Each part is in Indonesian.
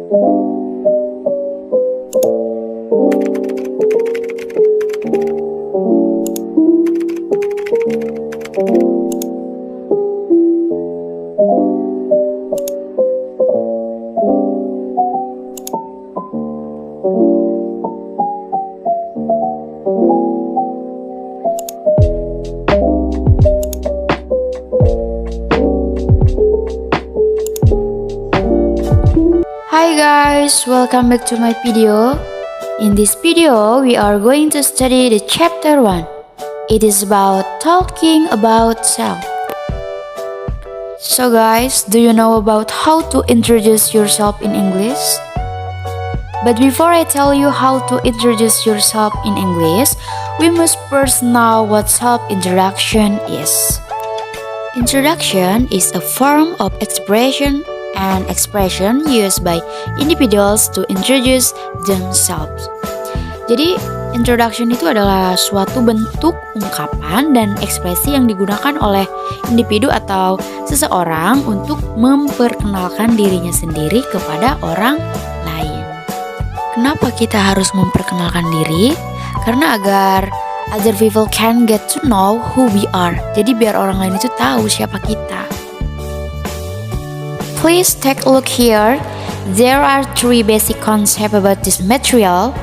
Hi guys, welcome back to my video. In this video, we are going to study the chapter 1. It is about talking about self. So guys, do you know about how to introduce yourself in English? But before I tell you how to introduce yourself in English, we must first know what self-introduction is. Introduction is a form of expression used by individuals to introduce themselves. Jadi, introduction itu adalah suatu bentuk ungkapan dan ekspresi yang digunakan oleh individu atau seseorang untuk memperkenalkan dirinya sendiri kepada orang lain. Kenapa kita harus memperkenalkan diri? Karena agar other people can get to know who we are. Jadi biar orang lain itu tahu siapa kita. Please take a look here. There are 3 basic concepts about this material.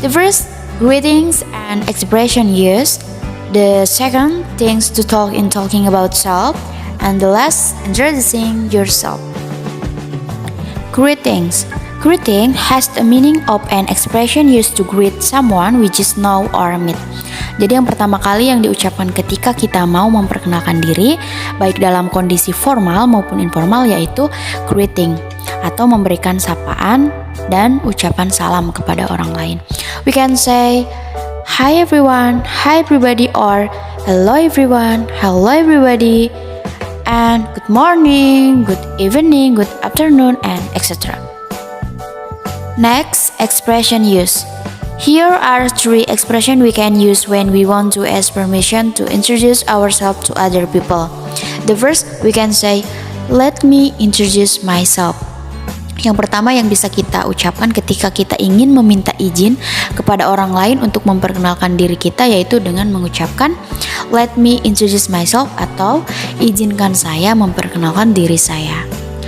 The first, greetings and expression used. The second, things to talk in talking about self. And the last, introducing yourself. Greetings. Greeting has the meaning of an expression used to greet someone which is know or meet. Jadi yang pertama kali yang diucapkan ketika kita mau memperkenalkan diri, baik dalam kondisi formal maupun informal, yaitu greeting atau memberikan sapaan dan ucapan salam kepada orang lain. We can say, hi everyone, hi everybody, or hello everyone, hello everybody, and good morning, good evening, good afternoon, and etc. Next, expression use. Here are 3 expressions we can use when we want to ask permission to introduce ourselves to other people. The first, we can say, let me introduce myself. Yang pertama yang bisa kita ucapkan ketika kita ingin meminta izin kepada orang lain untuk memperkenalkan diri kita, yaitu dengan mengucapkan let me introduce myself atau izinkan saya memperkenalkan diri saya.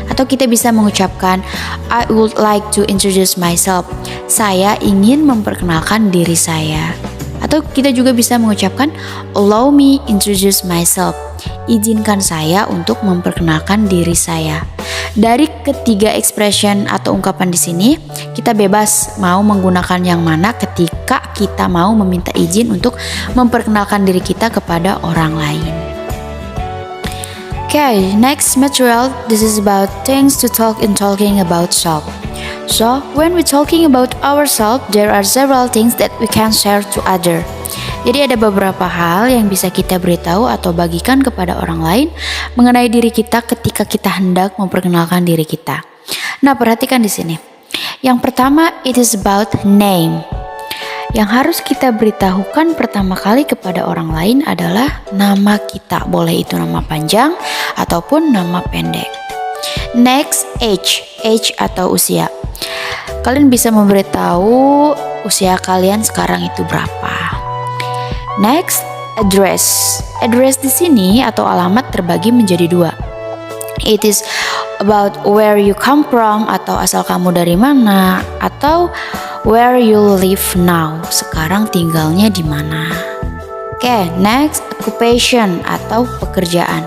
Atau kita bisa mengucapkan I would like to introduce myself. Saya ingin memperkenalkan diri saya. Atau kita juga bisa mengucapkan allow me introduce myself. Izinkan saya untuk memperkenalkan diri saya. Dari ketiga expression atau ungkapan di sini, kita bebas mau menggunakan yang mana ketika kita mau meminta izin untuk memperkenalkan diri kita kepada orang lain. Okay, next material, this is about things to talk in talking about self. So, when we're talking about ourselves, there are several things that we can share to other. Jadi ada beberapa hal yang bisa kita beritahu atau bagikan kepada orang lain mengenai diri kita ketika kita hendak memperkenalkan diri kita. Nah, perhatikan di sini. Yang pertama, it is about name. Yang harus kita beritahukan pertama kali kepada orang lain adalah nama kita. Boleh itu nama panjang ataupun nama pendek. Next, age. Age atau usia. Kalian bisa memberitahu usia kalian sekarang itu berapa. Next, address. Address di sini atau alamat terbagi menjadi 2. It is about where you come from atau asal kamu dari mana, atau where you live now, sekarang tinggalnya di mana. Oke, next, occupation atau pekerjaan.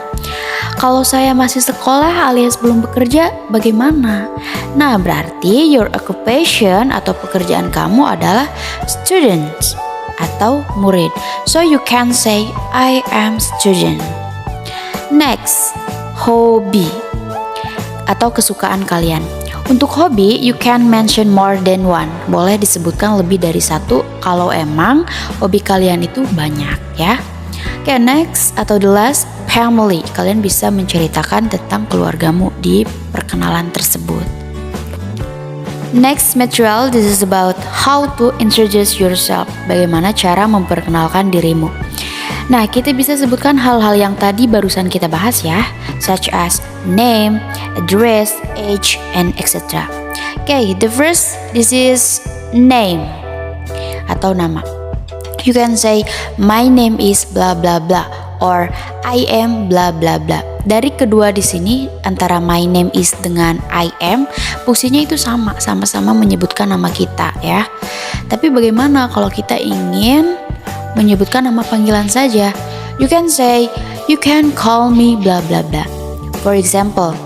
Kalau saya masih sekolah alias belum bekerja, bagaimana? Nah, berarti your occupation atau pekerjaan kamu adalah student atau murid. So you can say I am student. Next, hobi atau kesukaan kalian. Untuk hobi, you can mention more than one. Boleh disebutkan lebih dari 1 kalau emang hobi kalian itu banyak ya. Oke, next atau the last, family. Kalian bisa menceritakan tentang keluargamu di perkenalan tersebut. Next material, this is about how to introduce yourself. Bagaimana cara memperkenalkan dirimu. Nah, kita bisa sebutkan hal-hal yang tadi barusan kita bahas ya, such as name, address, age, and etc. Okay, the first, this is name atau nama. You can say my name is blah blah blah or I am blah blah blah. Dari kedua di sini antara my name is dengan I am, fungsinya itu sama-sama menyebutkan nama kita ya. Tapi bagaimana kalau kita ingin menyebutkan nama panggilan saja? You can say you can call me blah blah blah. For example,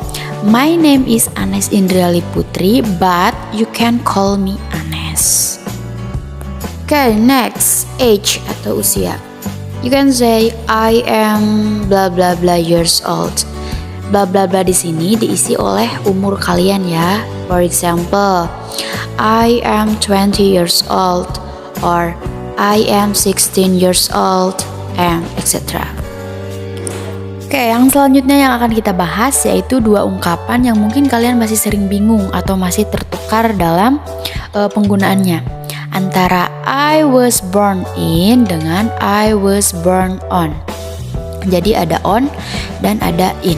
my name is Anes Indrali Putri, but you can call me Anes. Okay, next, age atau usia. You can say I am blah blah blah years old. Blah blah blah di sini diisi oleh umur kalian ya. For example, I am 20 years old or I am 16 years old and etc. Oke, yang selanjutnya yang akan kita bahas yaitu dua ungkapan yang mungkin kalian masih sering bingung atau masih tertukar dalam penggunaannya. Antara I was born in dengan I was born on. Jadi ada on dan ada in.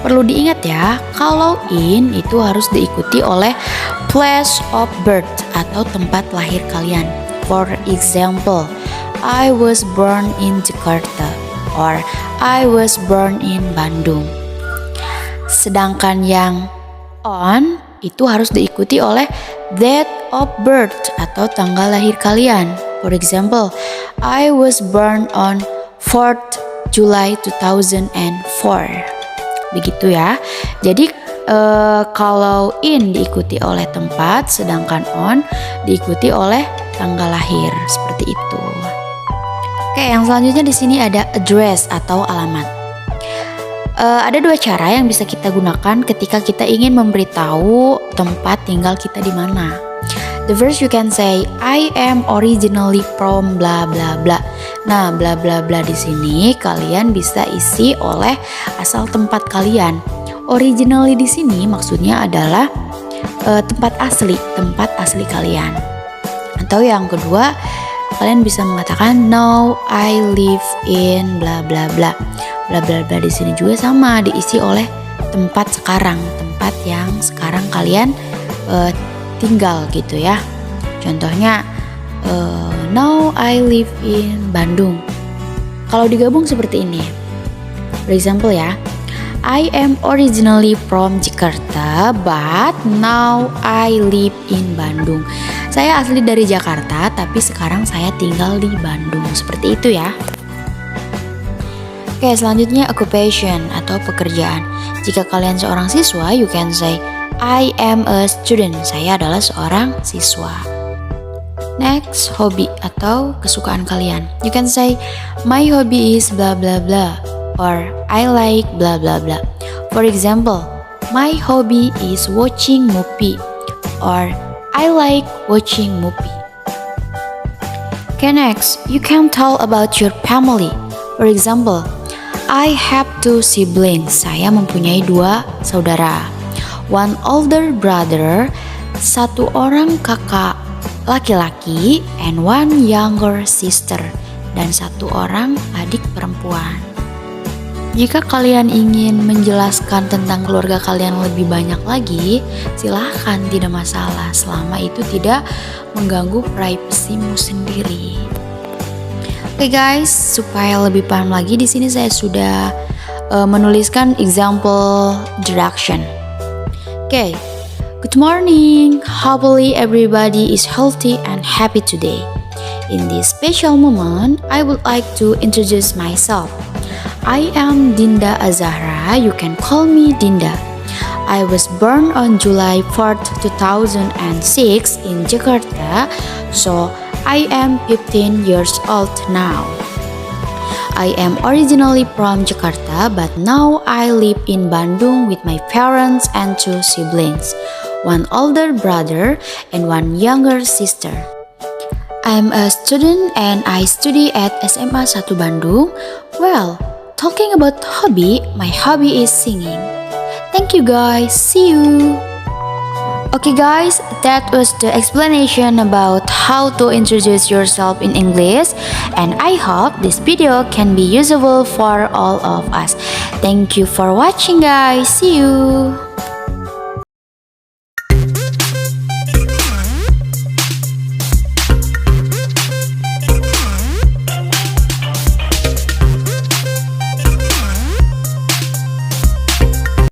Perlu diingat ya, kalau in itu harus diikuti oleh place of birth atau tempat lahir kalian. For example, I was born in Jakarta or I was born in Bandung. Sedangkan yang on itu harus diikuti oleh date of birth atau tanggal lahir kalian. For example, I was born on 4th July 2004. Begitu ya. Jadi kalau in diikuti oleh tempat, sedangkan on diikuti oleh tanggal lahir, seperti itu. Oke, yang selanjutnya di sini ada address atau alamat. Ada dua cara yang bisa kita gunakan ketika kita ingin memberitahu tempat tinggal kita di mana. The first, you can say I am originally from blah blah blah. Nah, blah blah blah di sini kalian bisa isi oleh asal tempat kalian. Originally di sini maksudnya adalah tempat asli kalian. Atau yang kedua, kalian bisa mengatakan now I live in blah blah blah. Bla bla bla di sini juga sama diisi oleh tempat sekarang, tempat yang sekarang kalian tinggal gitu ya. Contohnya now I live in Bandung. Kalau digabung seperti ini. For example ya, I am originally from Jakarta but now I live in Bandung. Saya asli dari Jakarta tapi sekarang saya tinggal di Bandung. Seperti itu ya. Oke, selanjutnya occupation atau pekerjaan. Jika kalian seorang siswa, you can say I am a student. Saya adalah seorang siswa. Next, hobby atau kesukaan kalian. You can say my hobby is blah blah blah or I like blah blah blah. For example, my hobby is watching movie or I like watching movie. Okay, next, you can tell about your family. For example, I have 2 siblings. Saya mempunyai 2 saudara. One older brother, 1 orang kakak laki-laki, and 1 younger sister, dan 1 orang adik perempuan. Jika kalian ingin menjelaskan tentang keluarga kalian lebih banyak lagi, silahkan, tidak masalah selama itu tidak mengganggu privasimu sendiri. Oke guys, supaya lebih paham lagi di sini saya sudah menuliskan example direction. Oke, good morning. Hopefully everybody is healthy and happy today. In this special moment, I would like to introduce myself. I am Dinda Azahra. You can call me Dinda. I was born on July 4th, 2006 in Jakarta, so I am 15 years old now. I am originally from Jakarta, but now I live in Bandung with my parents and 2 siblings, 1 older brother and 1 younger sister. I am a student and I study at SMA 1 Bandung. Well, talking about hobby, my hobby is singing. Thank you guys, see you! Okay guys, that was the explanation about how to introduce yourself in English, and I hope this video can be useful for all of us. Thank you for watching guys, see you!